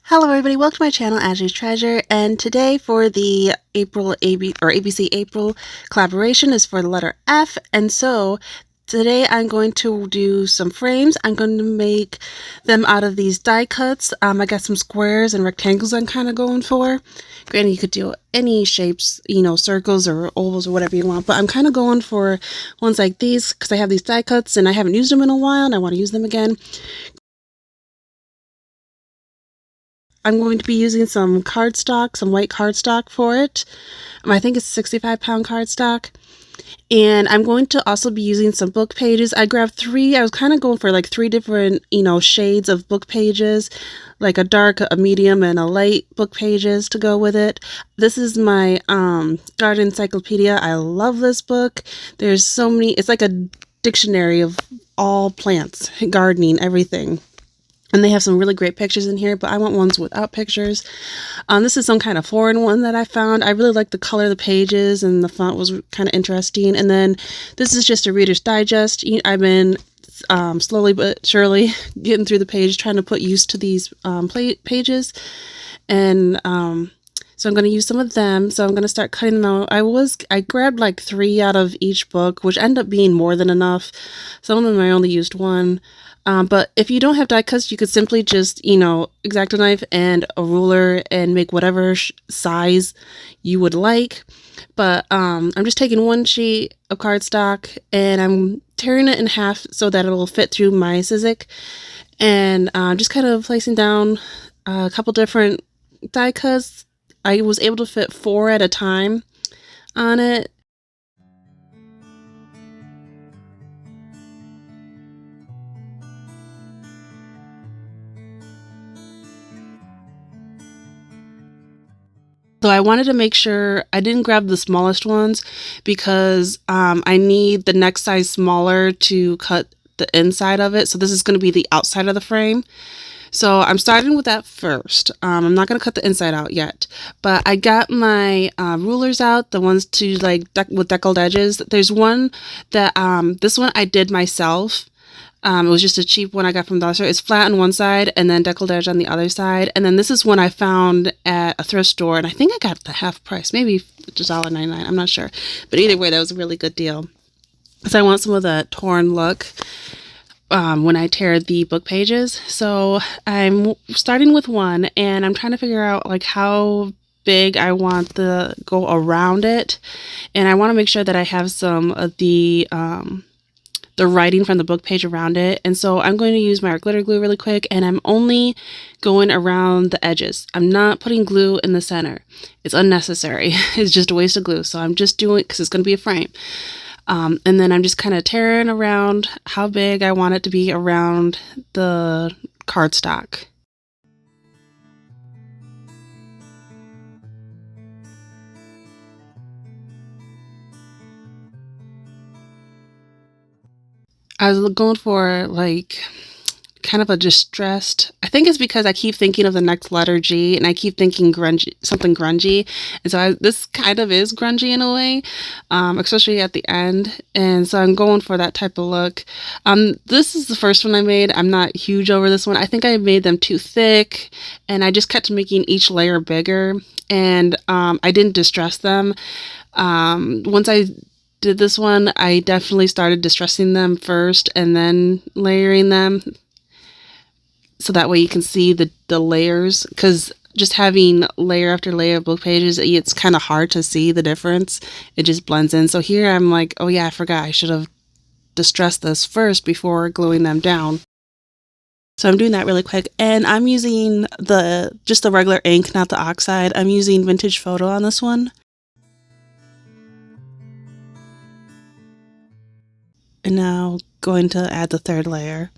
Hello everybody, welcome to my channel, Ashley's Treasure, and today for the ABC April collaboration is for the letter F, and so today I'm going to do some frames. I'm going to make them out of these die cuts. I got some squares and rectangles I'm kind of going for. Granted, you could do any shapes, circles or ovals or whatever you want, but I'm kind of going for ones like these because I have these die cuts and I haven't used them in a while and I want to use them again. I'm going to be using some cardstock, some white cardstock for it. I think it's 65-pound cardstock. And I'm going to also be using some book pages. I grabbed three. I was kind of going for like three different, shades of book pages, like a dark, a medium, and a light book pages to go with it. This is my garden encyclopedia. I love this book. There's so many. It's like a dictionary of all plants, gardening, everything. And they have some really great pictures in here, but I want ones without pictures. This is some kind of foreign one that I found. I really like the color of the pages, and the font was kind of interesting. And then this is just a Reader's Digest. I've been slowly but surely getting through the page, trying to put used to these pages. And so I'm going to use some of them. So I'm going to start cutting them out. I grabbed like 3 out of each book, which ended up being more than enough. Some of them I only used 1. But if you don't have die cuts, you could simply just, X-Acto knife and a ruler and make whatever size you would like. But I'm just taking 1 sheet of cardstock and I'm tearing it in half so that it will fit through my Sizzix. And just kind of placing down a couple different die cuts. I was able to fit 4 at a time on it. So I wanted to make sure I didn't grab the smallest ones because I need the next size smaller to cut the inside of it. So this is going to be the outside of the frame. So I'm starting with that first. I'm not going to cut the inside out yet, but I got my rulers out, the ones to with deckled edges. There's one that this one I did myself. It was just a cheap one I got from the dollar store. It's flat on one side and then deckled edge on the other side. And then this is one I found at a thrift store, and I think I got the half price, maybe just $1.99. I'm not sure. But either way, that was a really good deal. So I want some of the torn look when I tear the book pages. So I'm starting with one, and I'm trying to figure out how big I want to go around it. And I want to make sure that I have some of the writing from the book page around it. And so I'm going to use my glitter glue really quick, and I'm only going around the edges. I'm not putting glue in the center. It's unnecessary. It's just a waste of glue. So I'm just doing it because it's going to be a frame. And then I'm just kind of tearing around how big I want it to be around the cardstock. I was going for kind of a distressed. I think it's because I keep thinking of the next letter G, and I keep thinking grungy, something grungy, and so this kind of is grungy in a way, especially at the end. And so I'm going for that type of look. This is the first one I made. I'm not huge over this one. I think I made them too thick, and I just kept making each layer bigger, and I didn't distress them. Once I did this one, I definitely started distressing them first and then layering them, so that way you can see the layers, because just having layer after layer of book pages, it's kind of hard to see the difference. It just blends in. So here I'm like, oh yeah, I forgot I should have distressed this first before gluing them down. So I'm doing that really quick, and I'm using just the regular ink, not the oxide. I'm using Vintage Photo on this one. And now going to add the 3rd layer.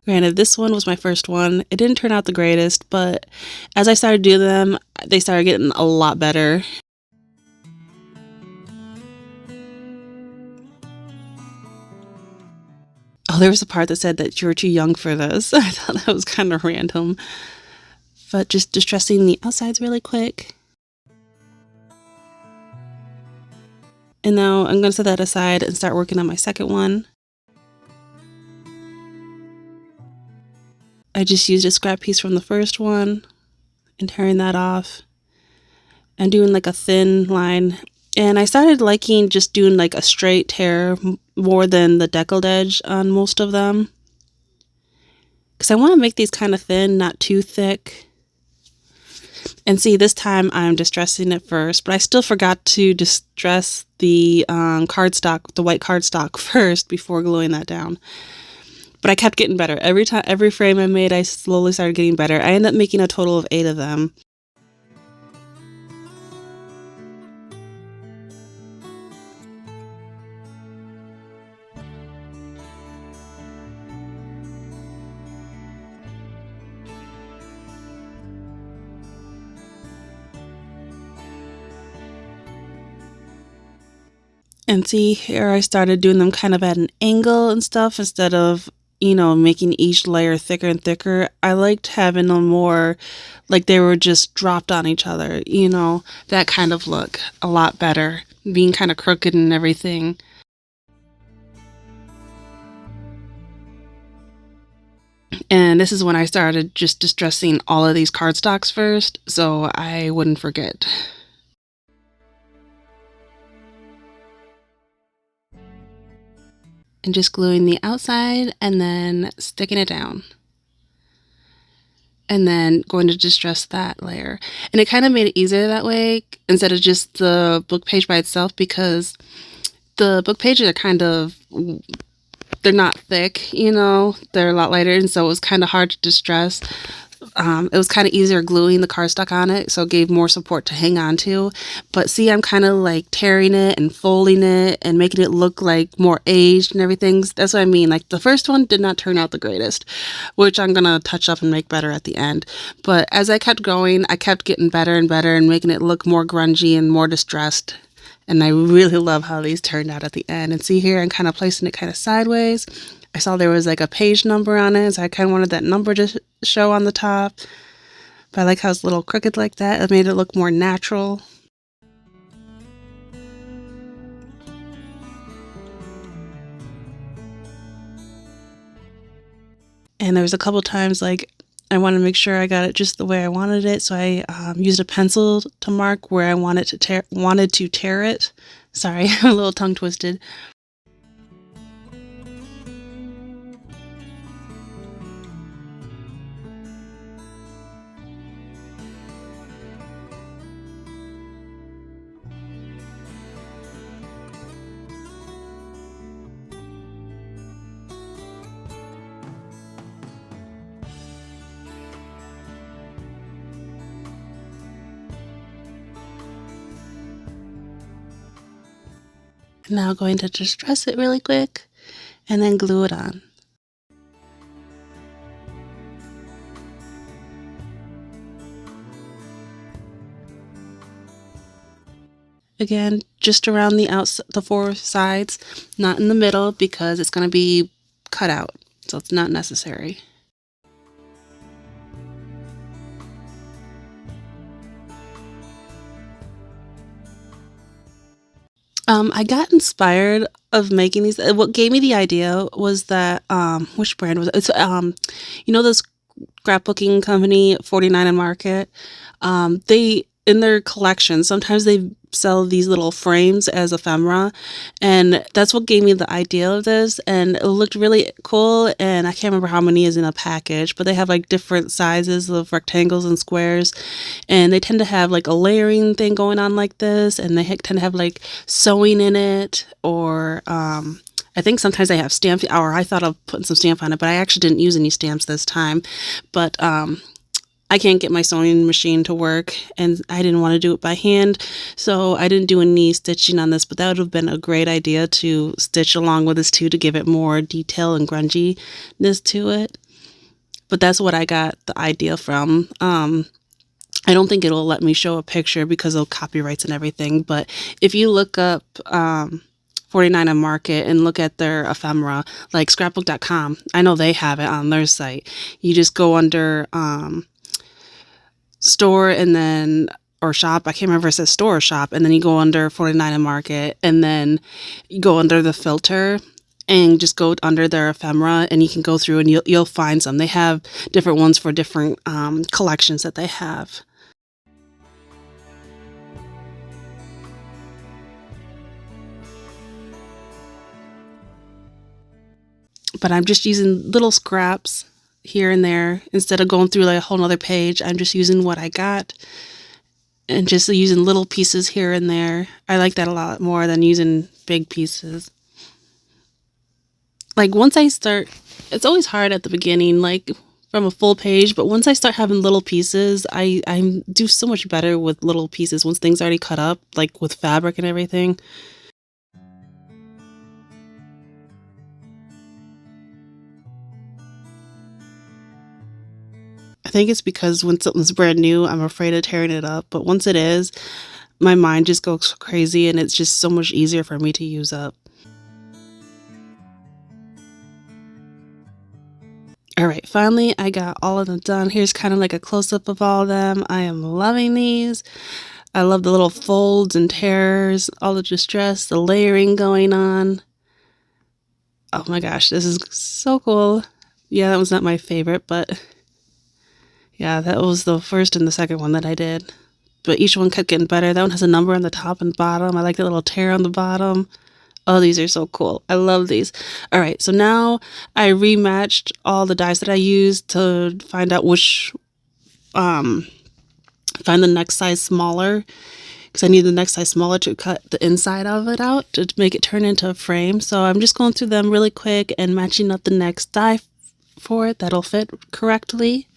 Granted, this one was my first one. It didn't turn out the greatest, but as I started doing them, they started getting a lot better. Oh, there was a part that said that you were too young for this. I thought that was kind of random. but just distressing the outsides really quick. And now I'm going to set that aside and start working on my second one. I just used a scrap piece from the first one and tearing that off and doing like a thin line. And I started liking just doing like a straight tear more than the deckled edge on most of them, because I want to make these kind of thin, not too thick. And see, this time I'm distressing it first, but I still forgot to distress the cardstock, the white cardstock first before gluing that down. But I kept getting better. Every frame I made, I slowly started getting better. I ended up making a total of 8 of them. And see, here I started doing them kind of at an angle and stuff instead of, you know, making each layer thicker and thicker. I liked having them more like they were just dropped on each other, you know, that kind of look a lot better, being kind of crooked and everything. And this is when I started just distressing all of these cardstocks first, so I wouldn't forget. And just gluing the outside and then sticking it down. And then going to distress that layer. And it kind of made it easier that way instead of just the book page by itself, because the book pages are kind of, they're not thick, you know, they're a lot lighter, and so it was kind of hard to distress. It was kind of easier gluing the cardstock on it, so it gave more support to hang on to. But see, I'm kind of like tearing it and folding it and making it look like more aged and everything. That's what I mean. Like the first one did not turn out the greatest, which I'm going to touch up and make better at the end. But as I kept going, I kept getting better and better and making it look more grungy and more distressed. And I really love how these turned out at the end. And see here, I'm kind of placing it kind of sideways. I saw there was like a page number on it, so I kind of wanted that number to show on the top. But I like how it's a little crooked like that. It made it look more natural. And there was a couple times like I wanted to make sure I got it just the way I wanted it, so I used a pencil to mark where I wanted to tear it. Sorry, I'm a little tongue twisted. Now going to distress it really quick and then glue it on. Again, just around the 4 sides, not in the middle because it's going to be cut out, so it's not necessary. I got inspired of making these. What gave me the idea was that, which brand was it? It's, you know, this scrapbooking company, 49 and Market. They, in their collection, sometimes they sell these little frames as ephemera, and that's what gave me the idea of this. And it looked really cool, and I can't remember how many is in a package, but they have like different sizes of rectangles and squares, and they tend to have like a layering thing going on like this, and they tend to have like sewing in it, or I think sometimes they have stamp, or I thought of putting some stamp on it, but I actually didn't use any stamps this time. But I can't get my sewing machine to work, and I didn't want to do it by hand, so I didn't do any stitching on this, but that would have been a great idea to stitch along with this too, to give it more detail and grunginess to it. But that's what I got the idea from. I don't think it'll let me show a picture because of copyrights and everything, but if you look up 49 and Market and look at their ephemera, like scrapbook.com, I know they have it on their site. You just go under store and then, or shop, I can't remember if it says store or shop, and then you go under 49 and Market, and then you go under the filter and just go under their ephemera, and you can go through and you'll find some. They have different ones for different collections that they have. But I'm just using little scraps here and there. Instead of going through like a whole nother page, I'm just using what I got and just using little pieces here and there. I like that a lot more than using big pieces. Like once I start, it's always hard at the beginning, like from a full page, but once I start having little pieces, I do so much better with little pieces once things are already cut up, like with fabric and everything. I think it's because when something's brand new, I'm afraid of tearing it up. But once it is, my mind just goes crazy and it's just so much easier for me to use up. Alright, finally I got all of them done. Here's kind of like a close-up of all of them. I am loving these. I love the little folds and tears, all the distress, the layering going on. Oh my gosh, this is so cool. Yeah, that was not my favorite, but yeah, that was the first and the second one that I did. But each one kept getting better. That one has a number on the top and bottom. I like the little tear on the bottom. Oh, these are so cool. I love these. All right, so now I rematched all the dies that I used to find out which, find the next size smaller, because I need the next size smaller to cut the inside of it out to make it turn into a frame. So I'm just going through them really quick and matching up the next die for it that'll fit correctly.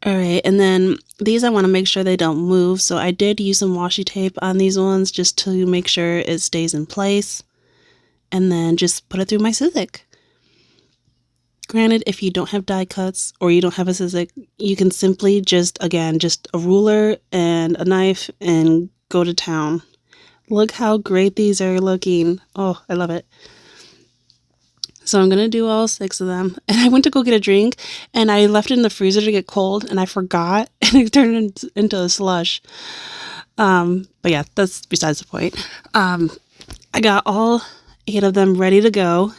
Alright, and then these I want to make sure they don't move, so I did use some washi tape on these ones just to make sure it stays in place, and then just put it through my Sizzix. Granted, if you don't have die cuts or you don't have a Sizzix, you can simply just a ruler and a knife and go to town. Look how great these are looking. Oh, I love it. So I'm going to do all 6 of them. And I went to go get a drink and I left it in the freezer to get cold and I forgot and it turned into a slush. But yeah, that's besides the point. I got all 8 of them ready to go.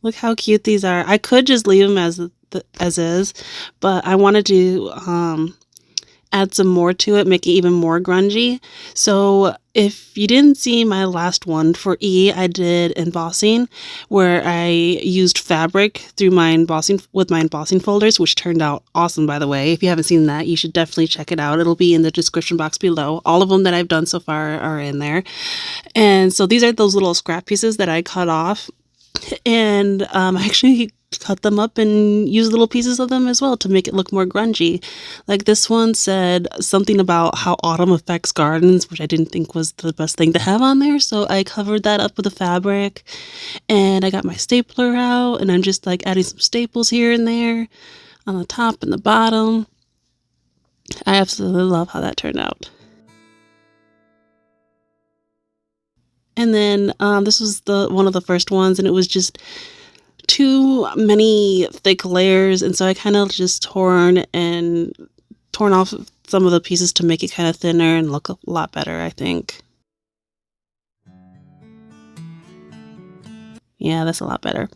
Look how cute these are. I could just leave them as is, but I wanted to add some more to it, make it even more grungy. So if you didn't see my last one for E, I did embossing, where I used fabric through my embossing folders, which turned out awesome, by the way. If you haven't seen that, you should definitely check it out. It'll be in the description box below. All of them that I've done so far are in there. And so these are those little scrap pieces that I cut off. And I actually cut them up and use little pieces of them as well to make it look more grungy. Like this one said something about how autumn affects gardens, which I didn't think was the best thing to have on there, so I covered that up with the fabric. And I got my stapler out and I'm just like adding some staples here and there on the top and the bottom. I absolutely love how that turned out. And then this was one of the first ones, and it was just too many thick layers, and so I kind of just torn off some of the pieces to make it kind of thinner and look a lot better, I think. Yeah, that's a lot better.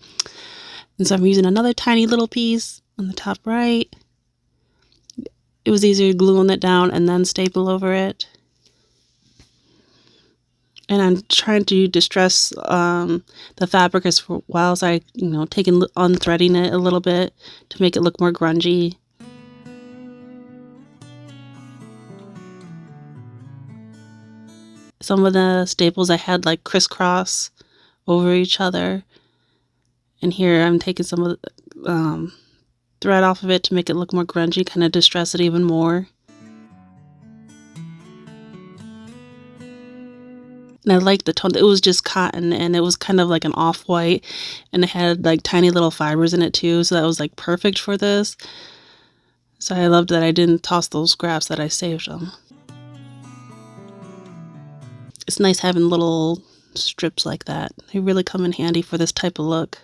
And so I'm using another tiny little piece on the top right. It was easier gluing it down and then staple over it. And I'm trying to distress the fabric as well as I, unthreading it a little bit to make it look more grungy. Some of the staples I had like crisscross over each other. And here I'm taking some of the thread off of it to make it look more grungy, kind of distress it even more. And I liked the tone. It was just cotton and it was kind of like an off-white and it had like tiny little fibers in it too, so that was like perfect for this. So I loved that I didn't toss those scraps, that I saved them. It's nice having little strips like that. They really come in handy for this type of look.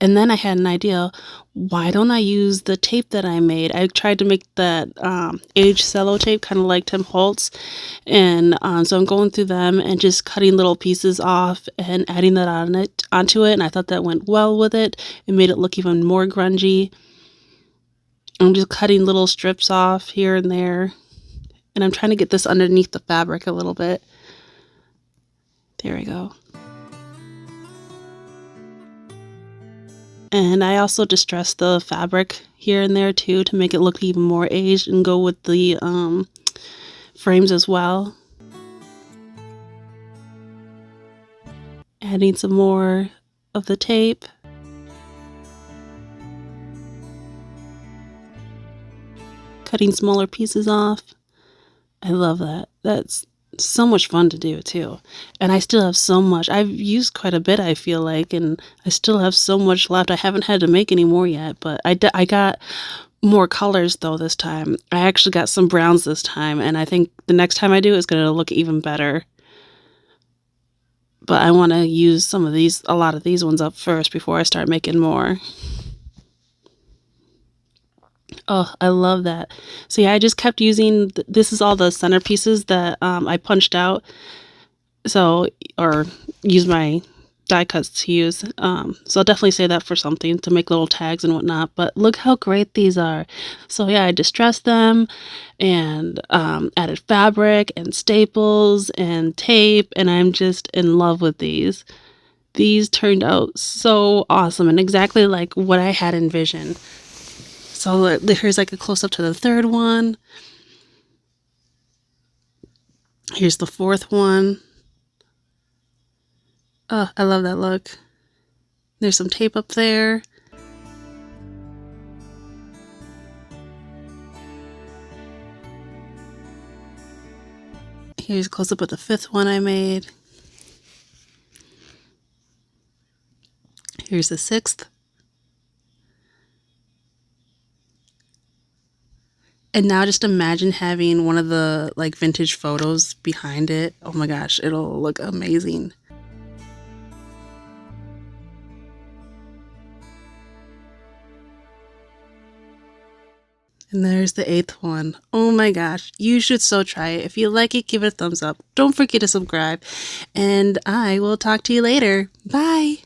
And then I had an idea, why don't I use the tape that I made? I tried to make that Aeged Cello tape, kind of like Tim Holtz. And so I'm going through them and just cutting little pieces off and adding that onto it. And I thought that went well with it. It made it look even more grungy. I'm just cutting little strips off here and there. And I'm trying to get this underneath the fabric a little bit. There we go. And I also distressed the fabric here and there too to make it look even more aged and go with the frames as well. Adding some more of the tape. Cutting smaller pieces off. I love that. That's so much fun to do too. And I still have so much. I've used quite a bit, I feel like, and I still have so much left. I haven't had to make any more yet, but I got more colors though this time. I actually got some browns this time, and I think the next time I do it's going to look even better. But I want to use a lot of these ones up first before I start making more. Oh, I love that. So yeah, I just kept using, this is all the centerpieces that I punched out. So, or use my die cuts to use. So I'll definitely say that for something to make little tags and whatnot. But look how great these are. So yeah, I distressed them and added fabric and staples and tape, and I'm just in love with these. These turned out so awesome and exactly like what I had envisioned. So here's like a close-up to the third one. Here's the fourth one. Oh, I love that look. There's some tape up there. Here's a close-up of the fifth one I made. Here's the sixth. And now just imagine having one of the like vintage photos behind it. Oh my gosh, it'll look amazing. And there's the eighth one. Oh my gosh, you should so try it. If you like it, give it a thumbs up. Don't forget to subscribe. And I will talk to you later. Bye.